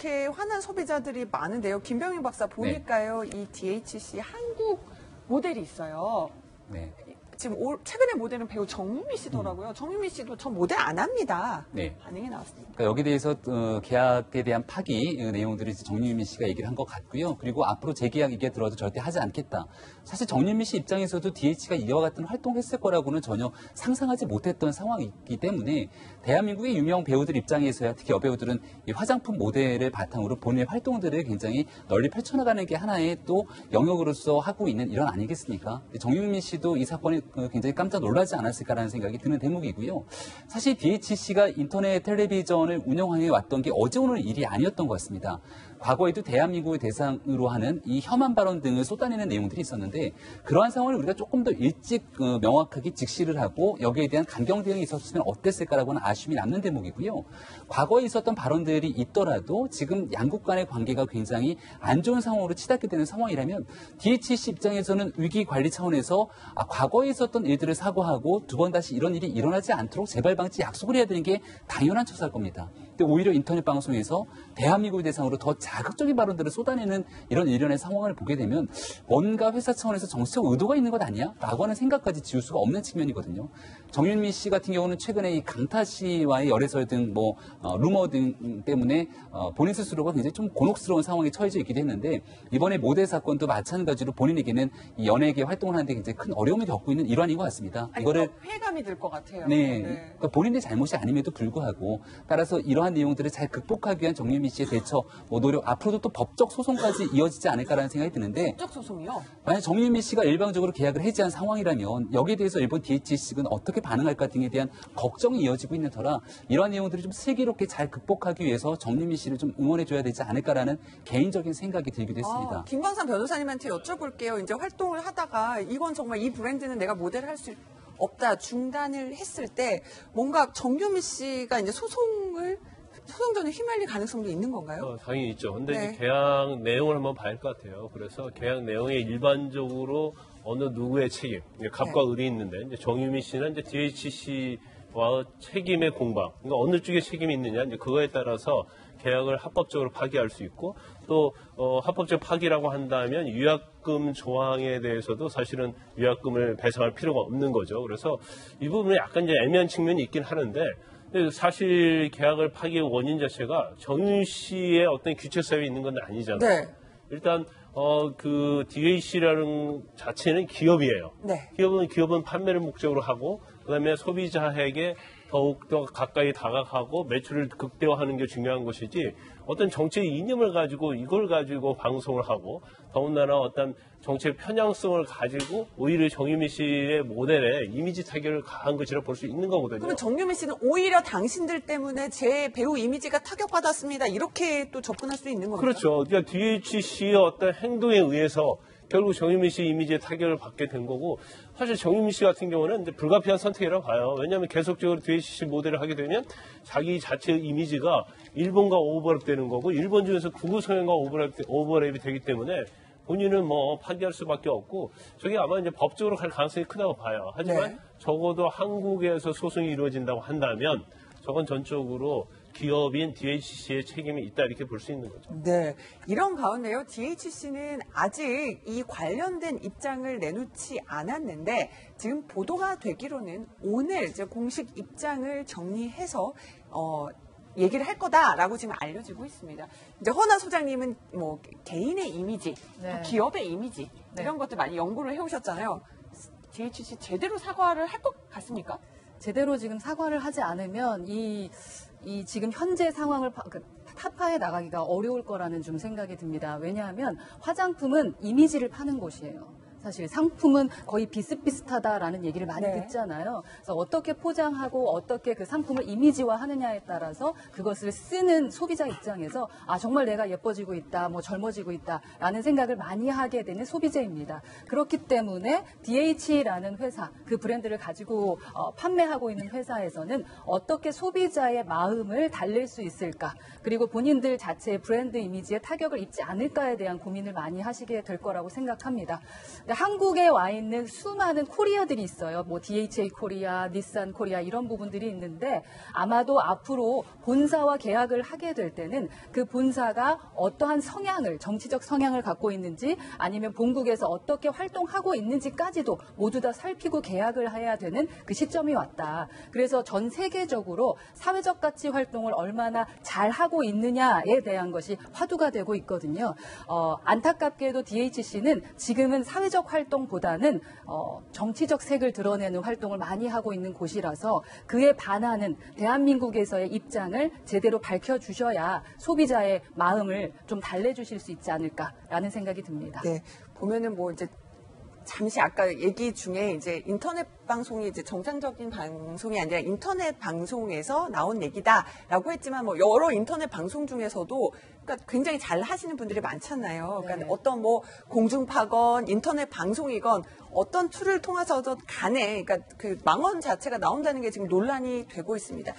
이렇게 화난 소비자들이 많은데요. 김병민 박사 보니까요. 네. 이 DHC 한국 모델이 있어요. 네. 지금 최근에 모델은 배우 정유미 씨더라고요. 정유미 씨도 전 모델 안 합니다. 네. 반응이 나왔습니다. 그러니까 여기에 대해서 계약에 대한 파기 내용들을 정유미 씨가 얘기를 한 것 같고요. 그리고 앞으로 재계약 얘기가 들어도 절대 하지 않겠다. 사실 정유미 씨 입장에서도 DH가 이와 같은 활동을 했을 거라고는 전혀 상상하지 못했던 상황이기 때문에 대한민국의 유명 배우들 입장에서야 특히 여배우들은 이 화장품 모델을 바탕으로 본인의 활동들을 굉장히 널리 펼쳐나가는 게 하나의 또 영역으로서 하고 있는 일환 아니겠습니까? 정유미 씨도 이 사건이 굉장히 깜짝 놀라지 않았을까라는 생각이 드는 대목이고요. 사실 DHC가 인터넷 텔레비전을 운영해 왔던 게 어제 오늘 일이 아니었던 것 같습니다. 과거에도 대한민국을 대상으로 하는 이 혐한 발언 등을 쏟아내는 내용들이 있었는데 그러한 상황을 우리가 조금 더 일찍 명확하게 직시를 하고 여기에 대한 강경 대응이 있었으면 어땠을까라고 하는 아쉬움이 남는 대목이고요. 과거에 있었던 발언들이 있더라도 지금 양국 간의 관계가 굉장히 안 좋은 상황으로 치닫게 되는 상황이라면 DHC 입장에서는 위기 관리 차원에서 과거에 있었던 일들을 사과하고 두 번 다시 이런 일이 일어나지 않도록 재발 방지 약속을 해야 되는 게 당연한 처사일 겁니다. 근데 오히려 인터넷 방송에서 대한민국을 대상으로 더 자극적인 발언들을 쏟아내는 이런 일련의 상황을 보게 되면 뭔가 회사 차원에서 정치적 의도가 있는 것 아니야? 라고 하는 생각까지 지울 수가 없는 측면이거든요. 정윤미 씨 같은 경우는 최근에 이 강타 씨와의 열애설 등 루머 등 때문에 본인 스스로가 굉장히 좀 곤혹스러운 상황에 처해져 있기도 했는데 이번에 모델 사건도 마찬가지로 본인에게는 이 연예계 활동을 하는데 굉장히 큰 어려움을 겪고 있는 일환인 것 같습니다. 아니, 이거를 회감이 들 것 같아요. 네, 그러니까 본인의 잘못이 아님에도 불구하고 따라서 이러한 내용들을 잘 극복하기 위한 정유미 씨의 대처, 노력 앞으로도 또 법적 소송까지 이어지지 않을까라는 생각이 드는데 법적 소송이요? 만약 정유미 씨가 일방적으로 계약을 해지한 상황이라면 여기에 대해서 일본 DHC는 어떻게 반응할까 등에 대한 걱정이 이어지고 있는 터라 이러한 내용들을 좀 슬기롭게 잘 극복하기 위해서 정유미 씨를 좀 응원해줘야 되지 않을까라는 개인적인 생각이 들기도 했습니다. 김광삼 변호사님한테 여쭤볼게요. 이제 활동을 하다가 이건 정말 이 브랜드는 내가 모델을 할 수 없다 중단을 했을 때 뭔가 정유미 씨가 이제 소송전에 휘말릴 가능성도 있는 건가요? 당연히 있죠. 근데 이제 계약 내용을 한번 봐야 할 것 같아요. 그래서 계약 내용에 일반적으로 어느 누구의 책임, 갑과 을이 있는데 이제 정유미 씨는 이제 DHC와 책임의 공방, 그러니까 어느 쪽에 책임이 있느냐, 이제 그거에 따라서 계약을 합법적으로 파기할 수 있고 또 합법적 파기라고 한다면 위약금 조항에 대해서도 사실은 위약금을 배상할 필요가 없는 거죠. 그래서 이 부분은 약간 이제 애매한 측면이 있긴 하는데 사실 계약을 파기의 원인 자체가 정윤 씨의 어떤 규칙 사유에 있는 건 아니잖아요. 네. 일단 그 DHC라는 자체는 기업이에요. 네. 기업은 판매를 목적으로 하고 그다음에 소비자에게 더욱더 가까이 다가가고 매출을 극대화하는 게 중요한 것이지 어떤 정책 이념을 가지고 이걸 가지고 방송을 하고 더군다나 어떤 정책 편향성을 가지고 오히려 정유미 씨의 모델에 이미지 타격을 가한 것이라 볼 수 있는 거거든요. 그러면 정유미 씨는 오히려 당신들 때문에 제 배우 이미지가 타격받았습니다. 이렇게 또 접근할 수 있는 겁니까? 그렇죠. 그러니까 DHC의 어떤 행동에 의해서 결국 정유미 씨 이미지에 타격을 받게 된 거고 사실 정유미 씨 같은 경우는 이제 불가피한 선택이라고 봐요. 왜냐하면 계속적으로 DHC 모델을 하게 되면 자기 자체의 이미지가 일본과 오버랩되는 거고 일본 중에서 극우 성향과 오버랩이 되기 때문에 본인은 뭐 파기할 수밖에 없고 저게 아마 이제 법적으로 갈 가능성이 크다고 봐요. 하지만 적어도 한국에서 소송이 이루어진다고 한다면 저건 전적으로 기업인 DHC의 책임이 있다 이렇게 볼 수 있는 거죠. 네, 이런 가운데요. DHC는 아직 이 관련된 입장을 내놓지 않았는데 지금 보도가 되기로는 오늘 이제 공식 입장을 정리해서 얘기를 할 거다라고 지금 알려지고 있습니다. 이제 허나 소장님은 뭐 개인의 이미지, 기업의 이미지 이런 것들 많이 연구를 해오셨잖아요. DHC 제대로 사과를 할 것 같습니까? 제대로 지금 사과를 하지 않으면 이 지금 현재 상황을 타파해 나가기가 어려울 거라는 좀 생각이 듭니다. 왜냐하면 화장품은 이미지를 파는 곳이에요. 사실 상품은 거의 비슷비슷하다라는 얘기를 많이 듣잖아요. 그래서 어떻게 포장하고 어떻게 그 상품을 이미지화하느냐에 따라서 그것을 쓰는 소비자 입장에서 정말 내가 예뻐지고 있다, 뭐 젊어지고 있다라는 생각을 많이 하게 되는 소비자입니다. 그렇기 때문에 DH라는 회사, 그 브랜드를 가지고 판매하고 있는 회사에서는 어떻게 소비자의 마음을 달랠 수 있을까, 그리고 본인들 자체의 브랜드 이미지에 타격을 입지 않을까에 대한 고민을 많이 하시게 될 거라고 생각합니다. 한국에 와 있는 수많은 코리아들이 있어요. 뭐 DHA 코리아, 닛산 코리아 이런 부분들이 있는데 아마도 앞으로 본사와 계약을 하게 될 때는 그 본사가 어떠한 성향을, 정치적 성향을 갖고 있는지 아니면 본국에서 어떻게 활동하고 있는지까지도 모두 다 살피고 계약을 해야 되는 그 시점이 왔다. 그래서 전 세계적으로 사회적 가치 활동을 얼마나 잘 하고 있느냐에 대한 것이 화두가 되고 있거든요. 안타깝게도 DHC는 지금은 사회적 활동보다는 정치적 색을 드러내는 활동을 많이 하고 있는 곳이라서 그에 반하는 대한민국에서의 입장을 제대로 밝혀주셔야 소비자의 마음을 좀 달래주실 수 있지 않을까라는 생각이 듭니다. 네, 보면은 뭐 이제 잠시 아까 얘기 중에 이제 인터넷 방송이 이제 정상적인 방송이 아니라 인터넷 방송에서 나온 얘기다라고 했지만 뭐 여러 인터넷 방송 중에서도 그러니까 굉장히 잘 하시는 분들이 많잖아요. 그러니까 네. 어떤 뭐 공중파건 인터넷 방송이건 어떤 툴을 통해서든 간에 그러니까 그 망원 자체가 나온다는 게 지금 논란이 되고 있습니다.